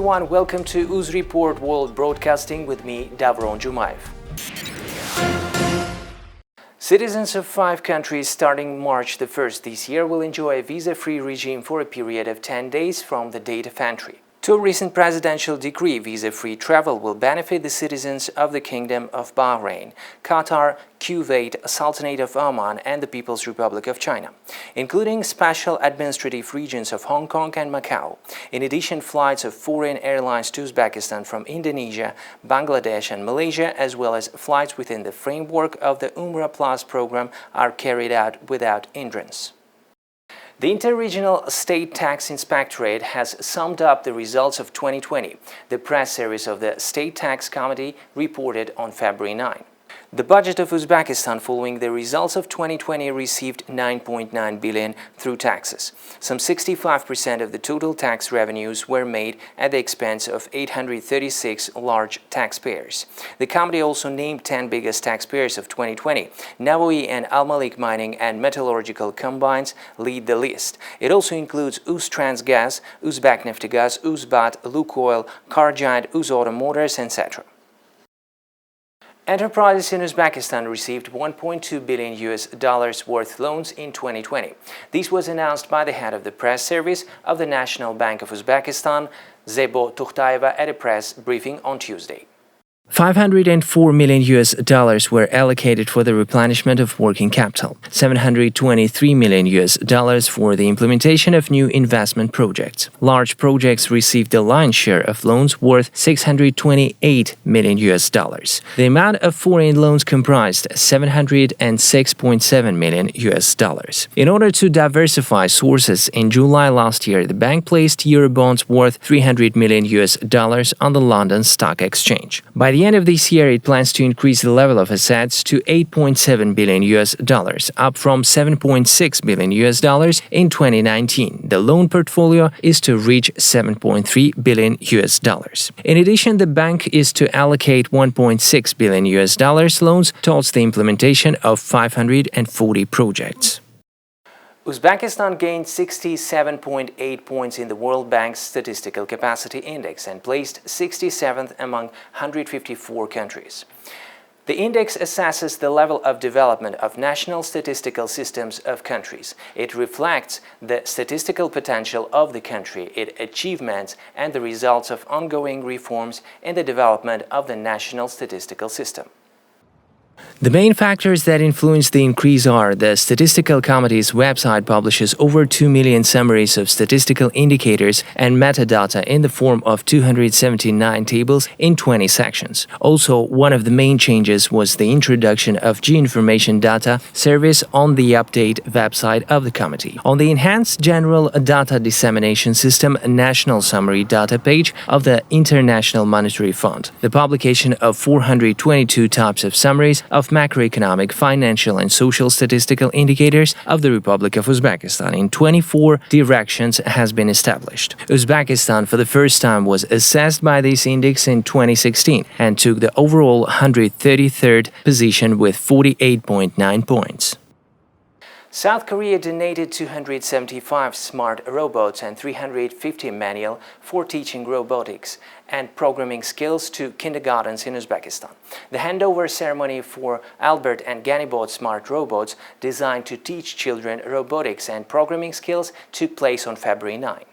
everyone, welcome to Uz Report World Broadcasting with me, Davron Jumaev. Citizens of 5 countries starting March the 1st this year will enjoy a visa-free regime for a period of 10 days from the date of entry. To a recent presidential decree, visa-free travel will benefit the citizens of the Kingdom of Bahrain, Qatar, Kuwait, Sultanate of Oman and the People's Republic of China, including special administrative regions of Hong Kong and Macau. In addition, flights of foreign airlines to Uzbekistan from Indonesia, Bangladesh and Malaysia, as well as flights within the framework of the Umrah Plus program, are carried out without hindrance. The Interregional State Tax Inspectorate has summed up the results of 2020. The press service of the State Tax Committee reported on February 9. The budget of Uzbekistan following the results of 2020 received 9.9 billion through taxes. Some 65% of the total tax revenues were made at the expense of 836 large taxpayers. The committee also named 10 biggest taxpayers of 2020. Nawawi and Al Malik Mining and Metallurgical Combines lead the list. It also includes Uztransgaz, Uzbekneftgaz, Uzbat, Lukoil, Car Giant, Uzauto Motors, etc. Enterprises in Uzbekistan received $1.2 billion worth loans in 2020. This was announced by the head of the press service of the National Bank of Uzbekistan, Zebo Tukhtayeva, at a press briefing on Tuesday. $504 million were allocated for the replenishment of working capital, $723 million for the implementation of new investment projects. Large projects received the lion's share of loans worth $628 million. The amount of foreign loans comprised $706.7 million. In order to diversify sources, in July last year, the bank placed Eurobonds worth $300 million on the London Stock Exchange. By the end of this year, it plans to increase the level of assets to $8.7 billion, up from $7.6 billion in 2019. The loan portfolio is to reach $7.3 billion. In addition, the bank is to allocate $1.6 billion loans towards the implementation of 540 projects. Uzbekistan gained 67.8 points in the World Bank's Statistical Capacity Index and placed 67th among 154 countries. The index assesses the level of development of national statistical systems of countries. It reflects the statistical potential of the country, its achievements, and the results of ongoing reforms in the development of the national statistical system. The main factors that influence the increase are: the Statistical Committee's website publishes over 2 million summaries of statistical indicators and metadata in the form of 279 tables in 20 sections. Also, one of the main changes was the introduction of G-Information Data Service on the update website of the committee. On the enhanced General Data Dissemination System National Summary Data page of the International Monetary Fund, the publication of 422 types of summaries of macroeconomic, financial and social statistical indicators of the Republic of Uzbekistan in 24 directions has been established. Uzbekistan for the first time was assessed by this index in 2016 and took the overall 133rd position with 48.9 points. South Korea donated 275 smart robots and 350 manual for teaching robotics and programming skills to kindergartens in Uzbekistan. The handover ceremony for Albert and Ganibot smart robots designed to teach children robotics and programming skills took place on February 9.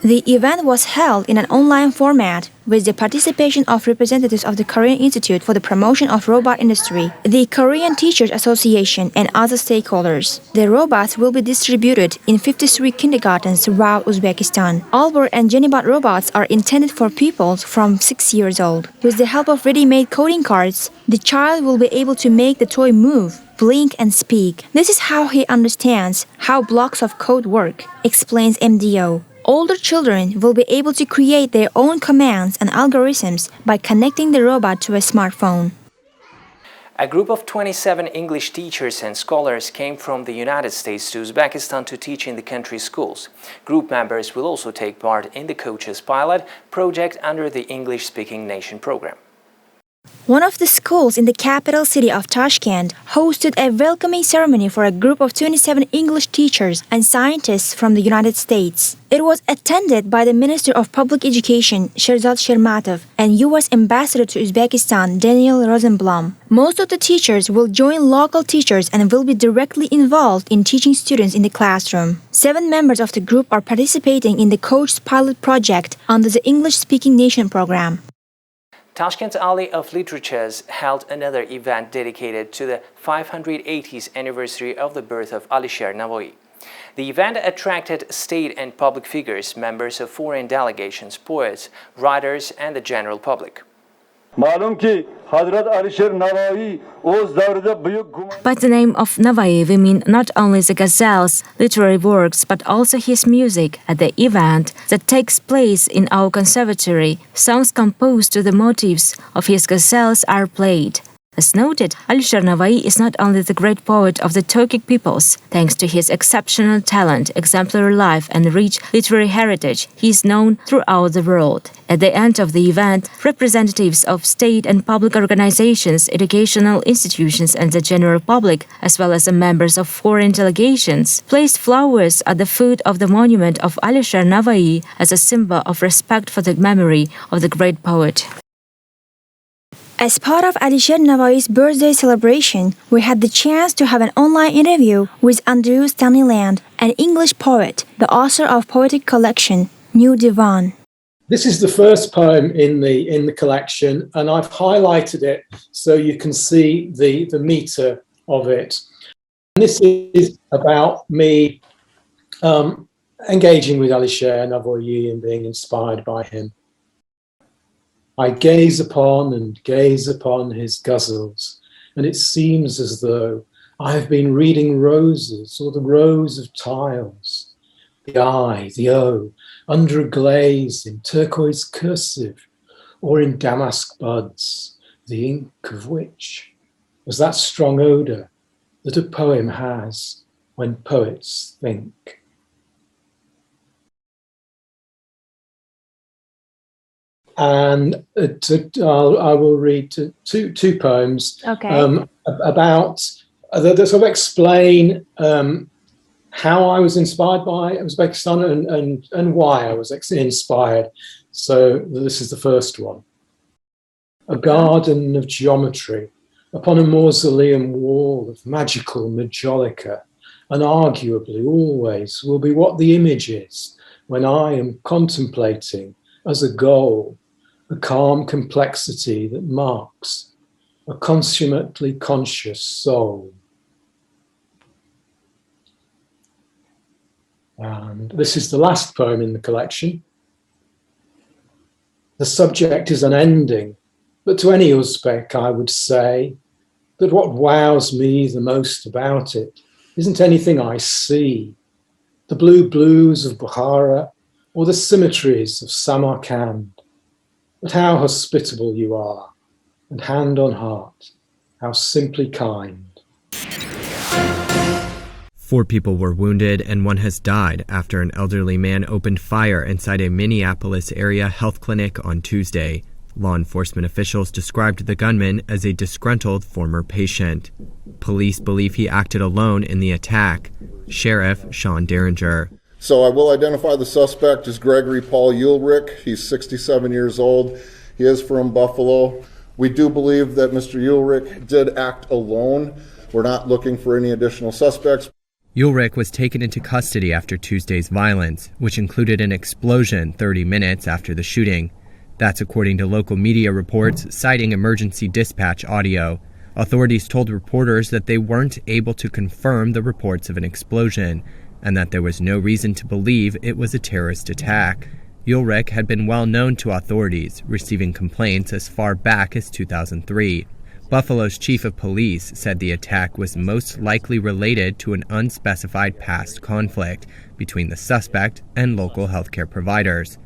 The event was held in an online format with the participation of representatives of the Korean Institute for the Promotion of Robot Industry, the Korean Teachers Association, and other stakeholders. The robots will be distributed in 53 kindergartens throughout Uzbekistan. Albert and Jenibot robots are intended for pupils from 6 years old. With the help of ready-made coding cards, the child will be able to make the toy move, blink, and speak. This is how he understands how blocks of code work, explains MDO. Older children will be able to create their own commands and algorithms by connecting the robot to a smartphone. A group of 27 English teachers and scholars came from the United States to Uzbekistan to teach in the country's schools. Group members will also take part in the Coaches Pilot project under the English-Speaking Nation program. One of the schools in the capital city of Tashkent hosted a welcoming ceremony for a group of 27 English teachers and scientists from the United States. It was attended by the Minister of Public Education, Sherzod Shermatov, and U.S. Ambassador to Uzbekistan, Daniel Rosenblum. Most of the teachers will join local teachers and will be directly involved in teaching students in the classroom. 7 members of the group are participating in the Coach's Pilot Project under the English-Speaking Nation program. Tashkent's Alley of Literatures held another event dedicated to the 580th anniversary of the birth of Alisher Navoiy. The event attracted state and public figures, members of foreign delegations, poets, writers, and the general public. By the name of Navoiy, we mean not only the ghazals, literary works, but also his music. At the event that takes place in our conservatory, songs composed to the motifs of his ghazals are played. As noted, Alisher Navoiy is not only the great poet of the Turkic peoples. Thanks to his exceptional talent, exemplary life, and rich literary heritage, he is known throughout the world. At the end of the event, representatives of state and public organizations, educational institutions, and the general public, as well as the members of foreign delegations, placed flowers at the foot of the monument of Alisher Navoiy as a symbol of respect for the memory of the great poet. As part of Alisher Navoiy's birthday celebration, we had the chance to have an online interview with Andrew Stanleyland, an English poet, the author of poetic collection, New Divan. This is the first poem in the collection, and I've highlighted it so you can see the meter of it. And this is about me engaging with Alisher Navoiy and being inspired by him. I gaze upon and gaze upon his ghazals, and it seems as though I have been reading roses or the rows of tiles, the I, the O, under a glaze in turquoise cursive or in damask buds, the ink of which was that strong odour that a poem has when poets think. And I will read two poems about that sort of explain how I was inspired by Uzbekistan and why I was inspired. So this is the first one. A garden of geometry upon a mausoleum wall of magical majolica, and arguably always will be what the image is when I am contemplating as a goal the calm complexity that marks a consummately conscious soul. And this is the last poem in the collection. The subject is unending, but to any Uzbek I would say that what wows me the most about it isn't anything I see, the blue blues of Bukhara or the symmetries of Samarkand, but how hospitable you are, and hand on heart, how simply kind. 4 people were wounded and 1 has died after an elderly man opened fire inside a Minneapolis area health clinic on Tuesday. Law enforcement officials described the gunman as a disgruntled former patient. Police believe he acted alone in the attack. Sheriff Sean Derringer. So I will identify the suspect as Gregory Paul Ulrich. He's 67 years old. He is from Buffalo. We do believe that Mr. Ulrich did act alone. We're not looking for any additional suspects. Ulrich was taken into custody after Tuesday's violence, which included an explosion 30 minutes after the shooting. That's according to local media reports citing emergency dispatch audio. Authorities told reporters that they weren't able to confirm the reports of an explosion, and that there was no reason to believe it was a terrorist attack. Ulrich had been well known to authorities, receiving complaints as far back as 2003. Buffalo's chief of police said the attack was most likely related to an unspecified past conflict between the suspect and local healthcare providers.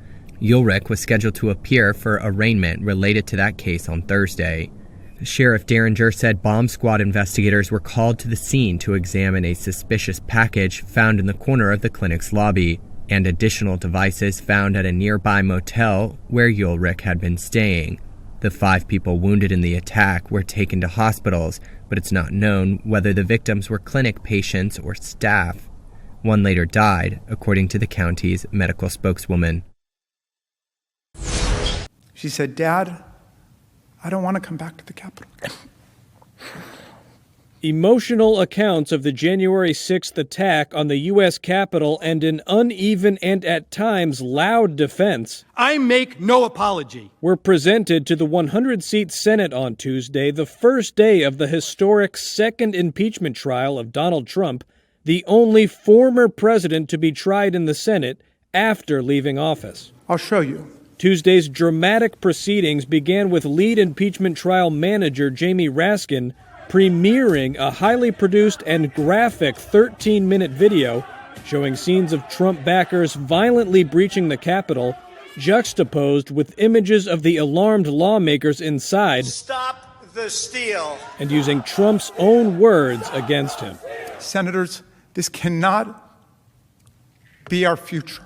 Ulrich was scheduled to appear for arraignment related to that case on Thursday. Sheriff Derringer said bomb squad investigators were called to the scene to examine a suspicious package found in the corner of the clinic's lobby and additional devices found at a nearby motel where Ulrich had been staying. The 5 people wounded in the attack were taken to hospitals, but it's not known whether the victims were clinic patients or staff. One later died, according to the county's medical spokeswoman. She said, "Dad, I don't want to come back to the Capitol." Emotional accounts of the January 6th attack on the U.S. Capitol and an uneven and at times loud defense, I make no apology, were presented to the 100-seat Senate on Tuesday, the first day of the historic second impeachment trial of Donald Trump, the only former president to be tried in the Senate after leaving office. I'll show you. Tuesday's dramatic proceedings began with lead impeachment trial manager Jamie Raskin premiering a highly produced and graphic 13-minute video showing scenes of Trump backers violently breaching the Capitol, juxtaposed with images of the alarmed lawmakers inside. Stop the steal. And using Trump's own words against him. Senators, this cannot be our future.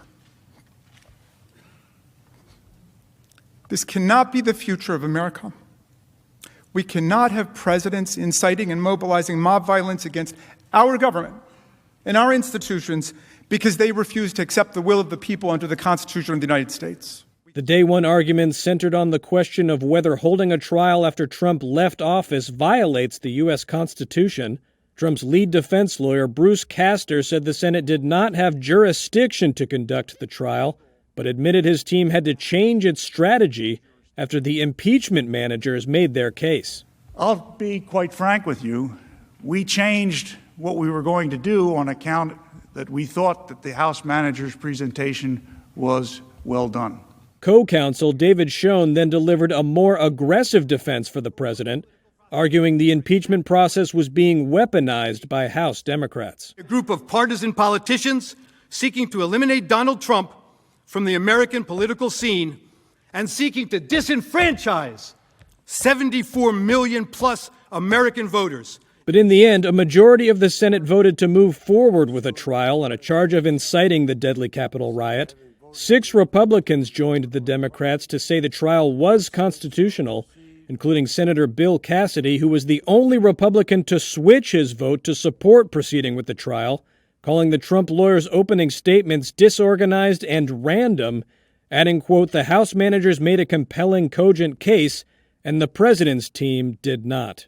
This cannot be the future of America. We cannot have presidents inciting and mobilizing mob violence against our government and our institutions because they refuse to accept the will of the people under the Constitution of the United States. The day one arguments centered on the question of whether holding a trial after Trump left office violates the U.S. Constitution. Trump's lead defense lawyer, Bruce Castor, said the Senate did not have jurisdiction to conduct the trial, but admitted his team had to change its strategy after the impeachment managers made their case. I'll be quite frank with you. We changed what we were going to do on account that we thought that the House manager's presentation was well done. Co-counsel David Schoen then delivered a more aggressive defense for the president, arguing the impeachment process was being weaponized by House Democrats. A group of partisan politicians seeking to eliminate Donald Trump from the American political scene and seeking to disenfranchise 74 million plus American voters. But in the end, a majority of the Senate voted to move forward with a trial on a charge of inciting the deadly Capitol riot. 6 Republicans joined the Democrats to say the trial was constitutional, including Senator Bill Cassidy, who was the only Republican to switch his vote to support proceeding with the trial, calling the Trump lawyers' opening statements disorganized and random, adding, quote, "The House managers made a compelling, cogent case, and the president's team did not."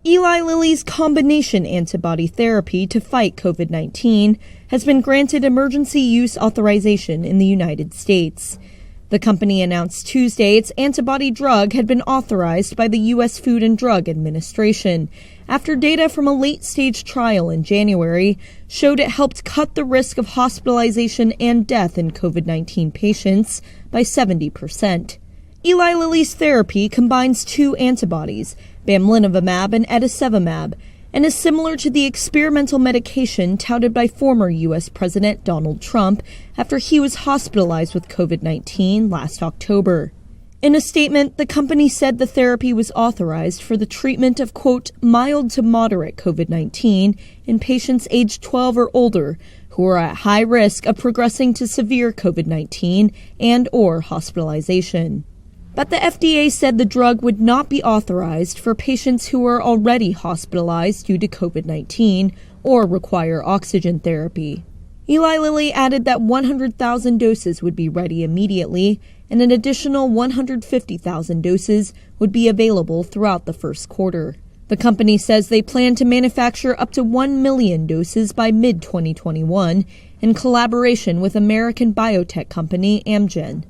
Eli Lilly's combination antibody therapy to fight COVID-19 has been granted emergency use authorization in the United States. The company announced Tuesday its antibody drug had been authorized by the U.S. Food and Drug Administration after data from a late-stage trial in January showed it helped cut the risk of hospitalization and death in COVID-19 patients by 70%. Eli Lilly's therapy combines 2 antibodies, bamlanivimab and etesevimab, and is similar to the experimental medication touted by former U.S. President Donald Trump after he was hospitalized with COVID-19 last October. In a statement, the company said the therapy was authorized for the treatment of, quote, mild to moderate COVID-19 in patients aged 12 or older who are at high risk of progressing to severe COVID-19 and or hospitalization. But the FDA said the drug would not be authorized for patients who are already hospitalized due to COVID-19 or require oxygen therapy. Eli Lilly added that 100,000 doses would be ready immediately, and an additional 150,000 doses would be available throughout the first quarter. The company says they plan to manufacture up to 1 million doses by mid-2021 in collaboration with American biotech company Amgen.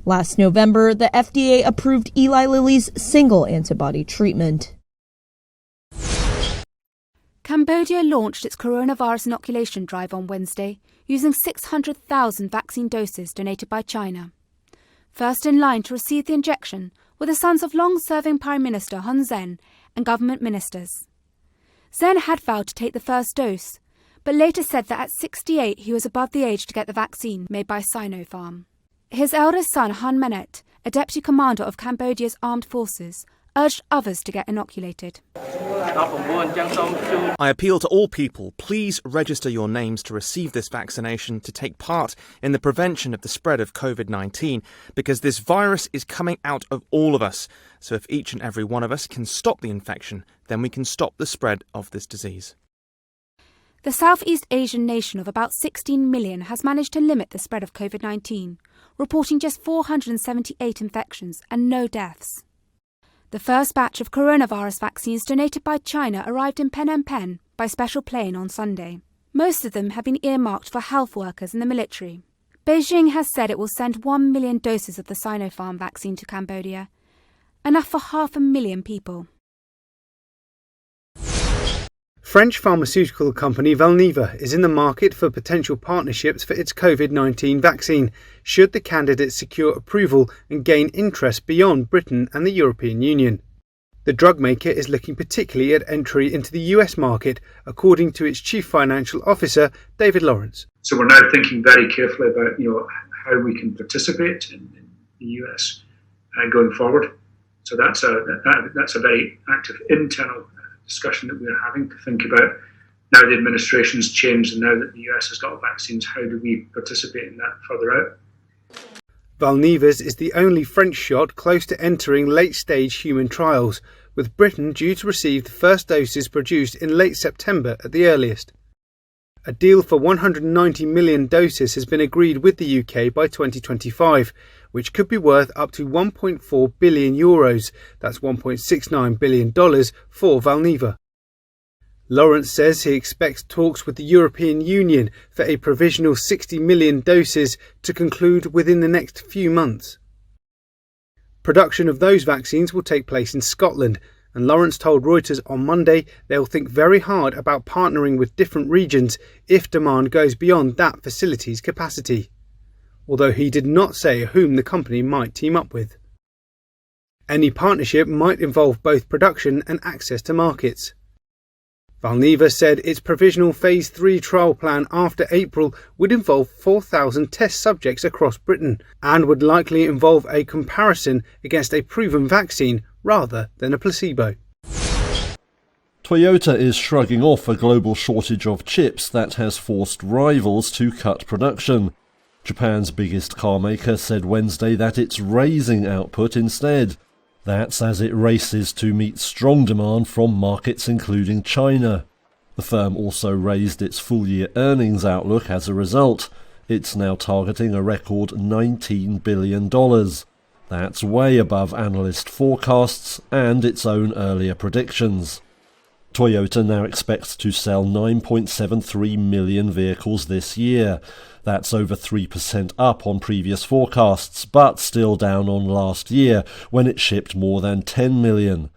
Last November, the FDA approved Eli Lilly's single antibody treatment. Cambodia launched its coronavirus inoculation drive on Wednesday, using 600,000 vaccine doses donated by China. First in line to receive the injection were the sons of long-serving Prime Minister Hun Sen and government ministers. Sen had vowed to take the first dose, but later said that at 68 he was above the age to get the vaccine made by Sinopharm. His eldest son, Han Manet, a deputy commander of Cambodia's armed forces, urged others to get inoculated. I appeal to all people, please register your names to receive this vaccination to take part in the prevention of the spread of COVID-19, because this virus is coming out of all of us. So if each and every one of us can stop the infection, then we can stop the spread of this disease. The Southeast Asian nation of about 16 million has managed to limit the spread of COVID-19, reporting just 478 infections and no deaths. The first batch of coronavirus vaccines donated by China arrived in Phnom Penh by special plane on Sunday. Most of them have been earmarked for health workers and the military. Beijing has said it will send 1 million doses of the Sinopharm vaccine to Cambodia, enough for 500,000 people. French pharmaceutical company Valeneva is in the market for potential partnerships for its COVID-19 vaccine, should the candidate secure approval and gain interest beyond Britain and the European Union. The drug maker is looking particularly at entry into the US market, according to its chief financial officer, David Lawrence. So we're now thinking very carefully about how we can participate in the US going forward. So that's a very active internal discussion that we're having to think about. Now the administration's changed and now that the US has got vaccines, how do we participate in that further out? Valneva's is the only French shot close to entering late-stage human trials, with Britain due to receive the first doses produced in late September at the earliest. A deal for 190 million doses has been agreed with the UK by 2025, which could be worth up to €1.4 billion, that's $1.69 billion for Valneva. Lawrence says he expects talks with the European Union for a provisional 60 million doses to conclude within the next few months. Production of those vaccines will take place in Scotland, and Lawrence told Reuters on Monday they'll think very hard about partnering with different regions if demand goes beyond that facility's capacity, although he did not say whom the company might team up with. Any partnership might involve both production and access to markets. Valneva said its provisional Phase 3 trial plan after April would involve 4,000 test subjects across Britain and would likely involve a comparison against a proven vaccine rather than a placebo. Toyota is shrugging off a global shortage of chips that has forced rivals to cut production. Japan's biggest car maker said Wednesday that it's raising output instead. That's as it races to meet strong demand from markets including China. The firm also raised its full-year earnings outlook as a result. It's now targeting a record $19 billion. That's way above analyst forecasts and its own earlier predictions. Toyota now expects to sell 9.73 million vehicles this year. That's over 3% up on previous forecasts, but still down on last year, when it shipped more than 10 million.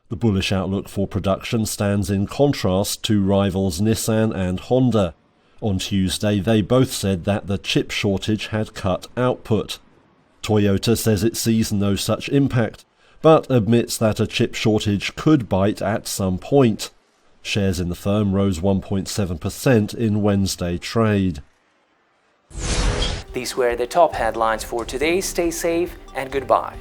The bullish outlook for production stands in contrast to rivals Nissan and Honda. On Tuesday, they both said that the chip shortage had cut output. Toyota says it sees no such impact, but admits that a chip shortage could bite at some point. Shares in the firm rose 1.7% in Wednesday trade. These were the top headlines for today. Stay safe and goodbye.